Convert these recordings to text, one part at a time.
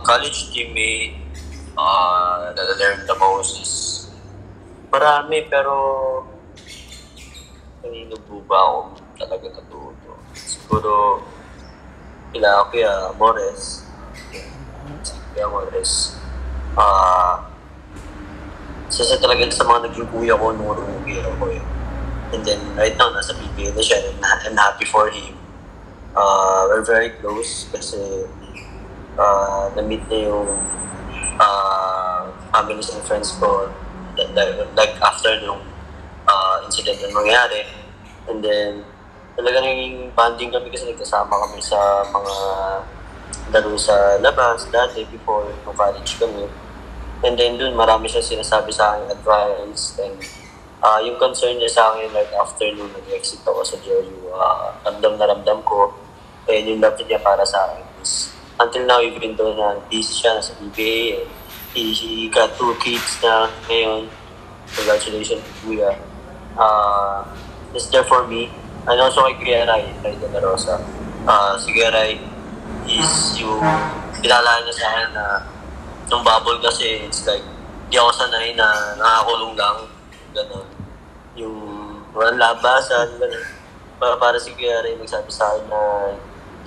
College teammate, that I learned the most is marami, pero kanino po ba ako talaga natuto? Siguro, Kuya Mores. Si Kuya Mores. Isa talaga sa mga naging kuya ko nung rookie ako eh. And then, right now, nasa PBA na siya and I'm happy for him. We're very close kasi na-meet na yung families and friends ko like after nung incident na nangyari. And then, talagang naging bonding kami kasi nagkasama kami sa mga laro sa labas dati before nung college kami. And then dun, marami siya sinasabi sa akin advice. And yung concern niya sa akin, like after nung nag-exit ako sa JRU, ramdam na ramdam ko. And yung love niya para sa akin is, until now, even though na busy siya sa BBA, he got 2 kids na ngayon. Congratulations, Kuya. Is there for me. And also kay Kuya Rai De La Rosa. Si Kuya Rai is yung pinalala niya sa akin na nung bubble kasi, it's like, di ako sanay na nakakulong lang. Ganon. Yung walang labasan, ganon. Para si Kuya Ray nagsabi sa akin na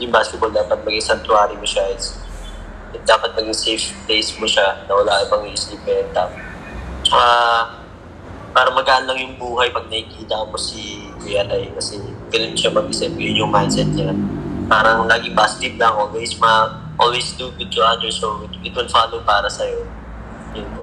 yung basketball dapat maging sanctuary mo siya. Dapat maging safe place mo siya na wala ibang i-sleepin. Para magaan lang yung buhay pag nakikita mo si Kuya Ray kasi ganun siya mag-isip. Yun yung mindset niya. Parang lagi positive lang, always do good to others, so it will follow para sa'yo. Yun.